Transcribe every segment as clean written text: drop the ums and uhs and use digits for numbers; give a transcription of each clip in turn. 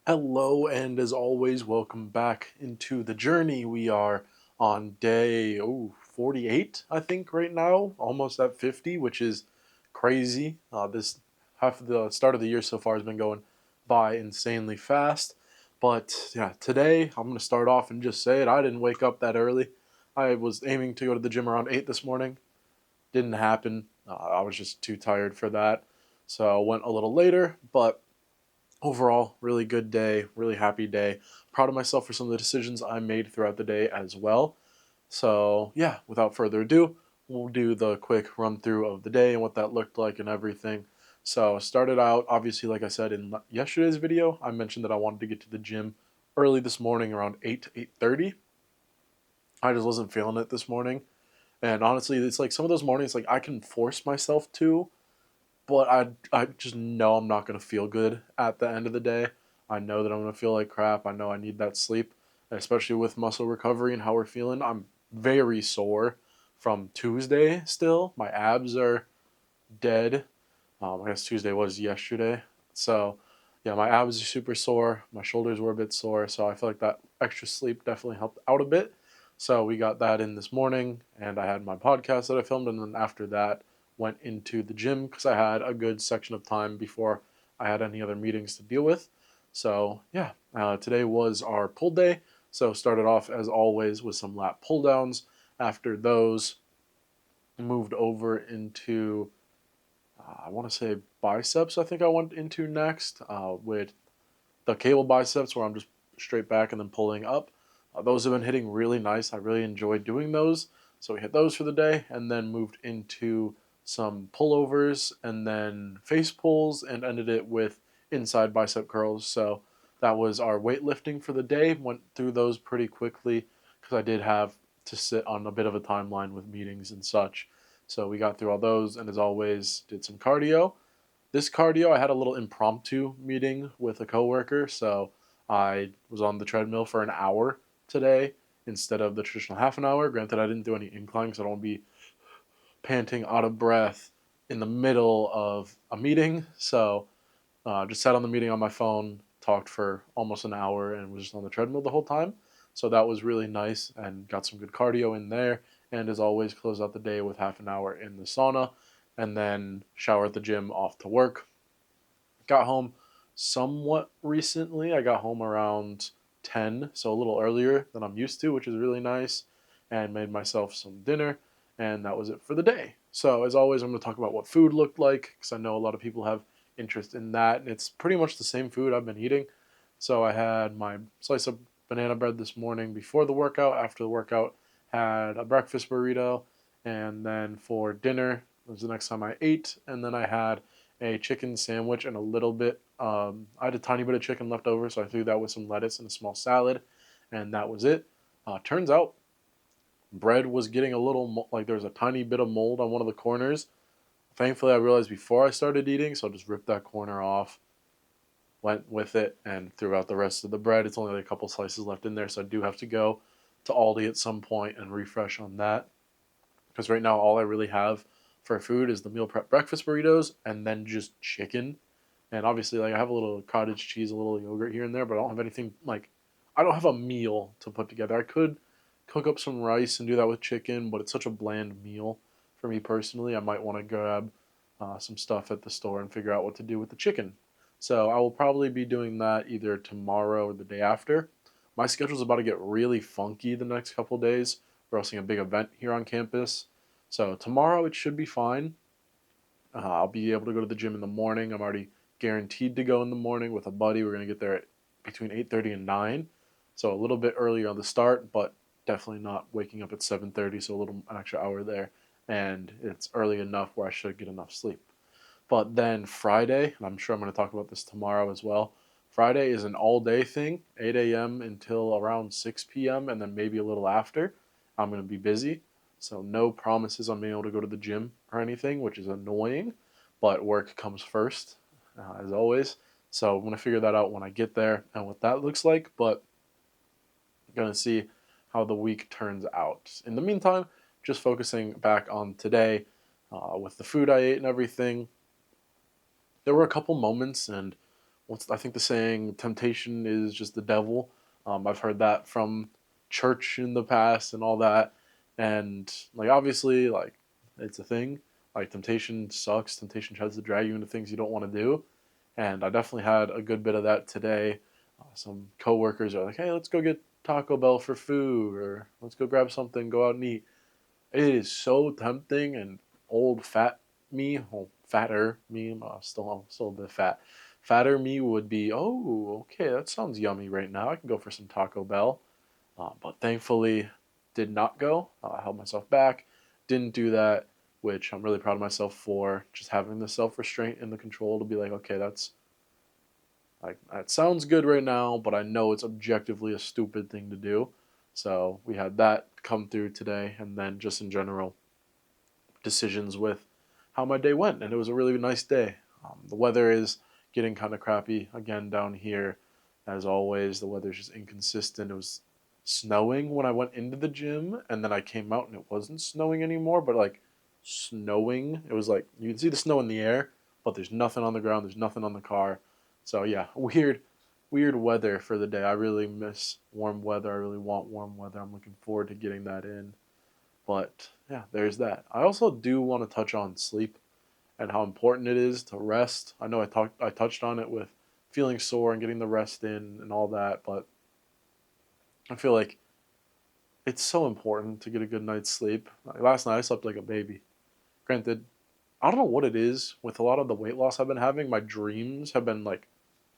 Hello, and as always, welcome back into the journey. We are on day 48, I think, right now, almost at 50, which is crazy. This half of the start of the year so far has been going by insanely fast. But yeah, today I'm going to start off and just say it. I didn't wake up that early. I was aiming to go to the gym around 8 this morning. Didn't happen. I was just too tired for that. So I went a little later, but overall, really good day, really happy day. Proud of myself for some of the decisions I made throughout the day as well. So, yeah, without further ado, we'll do the quick run through of the day and what that looked like and everything. So, started out, obviously, like I said in yesterday's video, I mentioned that I wanted to get to the gym early this morning around 8 to 8:30. I just wasn't feeling it this morning. And honestly, it's like some of those mornings like I can force myself to, but I just know I'm not going to feel good at the end of the day. I know that I'm going to feel like crap. I know I need that sleep, especially with muscle recovery and how we're feeling. I'm very sore from Tuesday still. My abs are dead. I guess Tuesday was yesterday. So, yeah, my abs are super sore. My shoulders were a bit sore. So I feel like that extra sleep definitely helped out a bit. So we got that in this morning, and I had my podcast that I filmed. And then after that, went into the gym because I had a good section of time before I had any other meetings to deal with. So, yeah, today was our pull day. So, started off as always with some lat pull downs. After those, moved over into I want to say biceps. I think I went into next with the cable biceps, where I'm just straight back and then pulling up. Those have been hitting really nice. I really enjoyed doing those. So we hit those for the day, and then moved into some pullovers, and then face pulls, and ended it with inside bicep curls. So that was our weightlifting for the day. Went through those pretty quickly because I did have to sit on a bit of a timeline with meetings and such. So we got through all those, and as always, did some cardio. This cardio, I had a little impromptu meeting with a coworker, so I was on the treadmill for an hour today instead of the traditional half an hour. Granted, I didn't do any incline because I don't want to be panting out of breath in the middle of a meeting. So just sat on the meeting on my phone, talked for almost an hour, and was just on the treadmill the whole time. So that was really nice and got some good cardio in there. And as always, close out the day with half an hour in the sauna and then shower at the gym, off to work. Got home somewhat recently. I got home around 10, so a little earlier than I'm used to, which is really nice, and made myself some dinner, and that was it for the day. So, as always, I'm going to talk about what food looked like because I know a lot of people have interest in that, and it's pretty much the same food I've been eating. So, I had my slice of banana bread this morning before the workout. After the workout, had a breakfast burrito, and then for dinner was the next time I ate, and then I had a chicken sandwich and a little bit. I had a tiny bit of chicken left over, so I threw that with some lettuce and a small salad, and that was it. Turns out bread was getting a little like there was a tiny bit of mold on one of the corners. Thankfully, I realized before I started eating, so I just ripped that corner off, went with it, and threw out the rest of the bread. It's only like a couple slices left in there, so I do have to go to Aldi at some point and refresh on that because right now all I really have for food is the meal prep breakfast burritos and then just chicken. And obviously, like I have a little cottage cheese, a little yogurt here and there, but I don't have anything like I don't have a meal to put together. I could cook up some rice and do that with chicken, but it's such a bland meal for me personally. I might want to grab some stuff at the store and figure out what to do with the chicken. So I will probably be doing that either tomorrow or the day after. My schedule's about to get really funky the next couple days. We're hosting a big event here on campus. So tomorrow it should be fine. I'll be able to go to the gym in the morning. I'm already guaranteed to go in the morning with a buddy. We're going to get there at between 8:30 and 9. So a little bit earlier on the start, but definitely not waking up at 7:30, so a little an extra hour there. And it's early enough where I should get enough sleep. But then Friday, and I'm sure I'm going to talk about this tomorrow as well. Friday is an all day thing, 8 a.m. until around 6 p.m., and then maybe a little after. I'm going to be busy. So, no promises on being able to go to the gym or anything, which is annoying, but work comes first, as always. So, I'm going to figure that out when I get there and what that looks like, but I'm going to see how the week turns out. In the meantime, just focusing back on today with the food I ate and everything, there were a couple moments, and I think the saying temptation is just the devil. I've heard that from church in the past and all that, and like obviously like it's a thing. Like temptation sucks. Temptation tries to drag you into things you don't want to do, and I definitely had a good bit of that today. Some coworkers are like, "Hey, let's go get Taco Bell for food," or "Let's go grab something, go out and eat." It is so tempting, and old fat me, well, fatter me, I'm still a bit fat. Fatter me would be, oh, okay, that sounds yummy right now. I can go for some Taco Bell. But thankfully, did not go. I held myself back, didn't do that, which I'm really proud of myself for. Just having the self restraint and the control to be like, okay, that's like that sounds good right now, but I know it's objectively a stupid thing to do. So we had that come through today, and then just in general, decisions with how my day went, and it was a really nice day. The weather is getting kind of crappy again down here, as always. The weather's just inconsistent. It was snowing when I went into the gym, and then I came out and it wasn't snowing anymore, but like snowing. It was like you can see the snow in the air, but there's nothing on the ground. There's nothing on the car. So yeah, weird weather for the day. I really miss warm weather. I really want warm weather. I'm looking forward to getting that in. But yeah, there's that. I also do want to touch on sleep and how important it is to rest. I know I touched on it with feeling sore and getting the rest in and all that, but I feel like it's so important to get a good night's sleep. Like last night I slept like a baby. Granted, I don't know what it is with a lot of the weight loss I've been having. My dreams have been like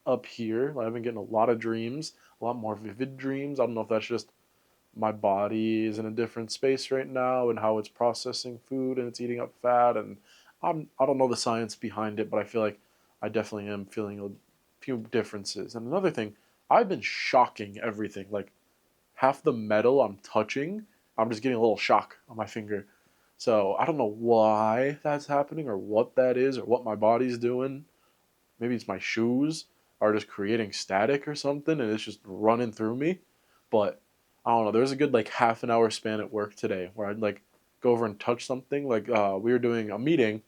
up here. Like, I've been getting a lot of dreams, a lot more vivid dreams. I don't know if that's just my body is in a different space right now and how it's processing food and it's eating up fat, and I don't know the science behind it, but I feel like I definitely am feeling a few differences. And another thing, I've been shocking everything. Like half the metal I'm touching, I'm just getting a little shock on my finger. So I don't know why that's happening or what that is or what my body's doing. Maybe it's my shoes are just creating static or something and it's just running through me. But I don't know. There was a good like half an hour span at work today where I'd like go over and touch something. Like we were doing a meeting,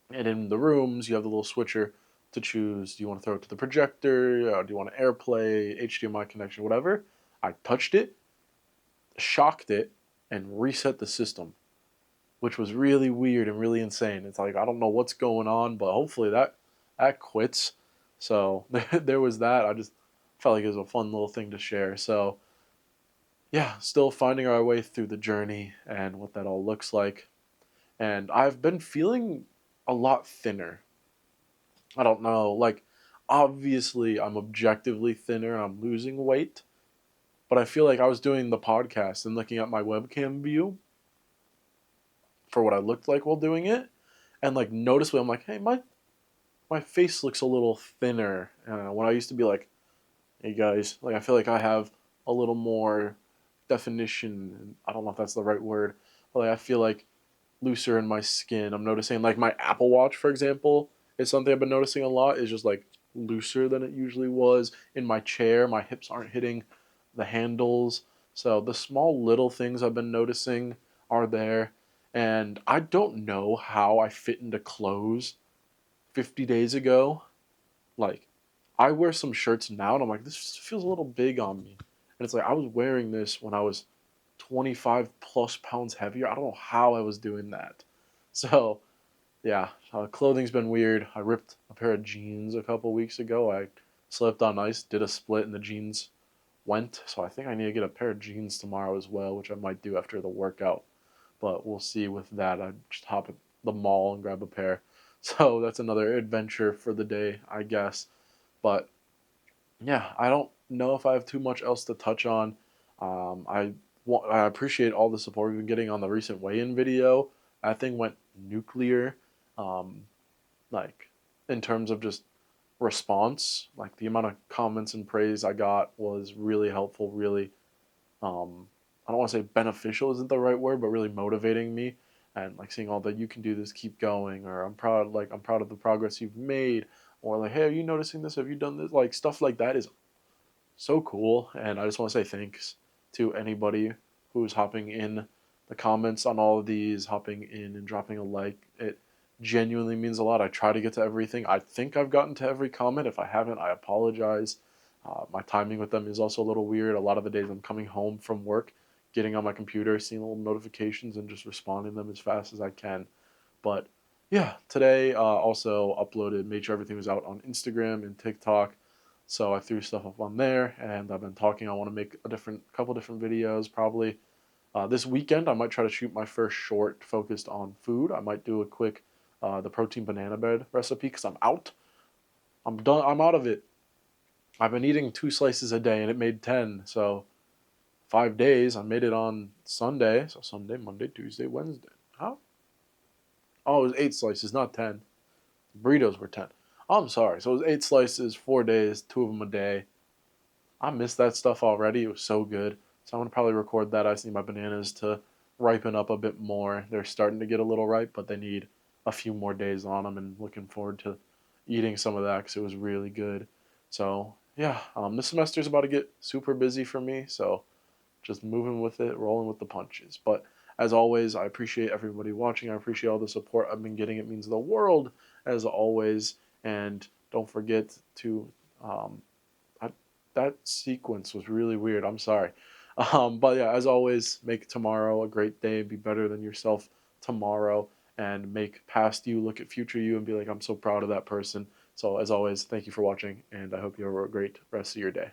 and in the rooms you have the little switcher to choose. Do you want to throw it to the projector? Do you want to AirPlay, HDMI connection, whatever? I touched it, shocked it, and reset the system, which was really weird and really insane. It's like I don't know what's going on, but hopefully that quits. So there was that. I just felt like it was a fun little thing to share. So yeah, still finding our way through the journey and what that all looks like. And I've been feeling a lot thinner. I don't know, like obviously I'm objectively thinner and I'm losing weight, but I feel like I was doing the podcast and looking at my webcam view for what I looked like while doing it, and like noticeably I'm like, hey, my face looks a little thinner. When I used to be like, hey guys, like I feel like I have a little more definition. I don't know if that's the right word, but like I feel like looser in my skin. I'm noticing like my Apple Watch, for example, is something I've been noticing a lot. Is just like looser than it usually was. In my chair, my hips aren't hitting the handles. So the small little things I've been noticing are there. And I don't know how I fit into clothes 50 days ago. Like, I wear some shirts now and I'm like, this feels a little big on me. And it's like, I was wearing this when I was 25 plus pounds heavier. I don't know how I was doing that. So, yeah, clothing's been weird. I ripped a pair of jeans a couple weeks ago. I slipped on ice, did a split, and the jeans went. So I think I need to get a pair of jeans tomorrow as well, which I might do after the workout. But we'll see with that. I just hop at the mall and grab a pair. So that's another adventure for the day, I guess. But yeah, I don't know if I have too much else to touch on. I appreciate all the support we've been getting on the recent weigh-in video. That thing went nuclear, um, like in terms of just response. Like the amount of comments and praise I got was really helpful. Really, I don't want to say beneficial isn't the right word, but really motivating me. And like seeing all the "you can do this, keep going," or I'm proud of the progress you've made," or like, "Hey, are you noticing this? Have you done this?" Like stuff like that is so cool, and I just want to say thanks to anybody who's hopping in the comments on all of these, hopping in and dropping a like. It genuinely means a lot. I try to get to everything. I think I've gotten to every comment. If I haven't, I apologize. My timing with them is also a little weird. A lot of the days I'm coming home from work, getting on my computer, seeing little notifications, and just responding to them as fast as I can. But yeah, today also uploaded, made sure everything was out on Instagram and TikTok. So I threw stuff up on there, and I've been talking. I want to make couple different videos. Probably this weekend, I might try to shoot my first short focused on food. I might do a quick the protein banana bread recipe because I'm out. I'm done. I'm out of it. I've been eating 2 slices a day, and it made 10. So 5 days. I made it on Sunday. So Sunday, Monday, Tuesday, Wednesday. How? Oh, it was 8 slices, not 10. Burritos were 10. Oh, I'm sorry. So it was 8 slices, 4 days, two of them a day. I missed that stuff already. It was so good. So I'm going to probably record that. I just need my bananas to ripen up a bit more. They're starting to get a little ripe, but they need a few more days on them, and looking forward to eating some of that because it was really good. So, yeah, this semester's about to get super busy for me. So just moving with it, rolling with the punches. But as always, I appreciate everybody watching. I appreciate all the support I've been getting. It means the world, as always. And don't forget to, um, I, that sequence was really weird. I'm sorry. But yeah, as always, make tomorrow a great day. Be better than yourself tomorrow. And make past you look at future you and be like, I'm so proud of that person. So as always, thank you for watching. And I hope you have a great rest of your day.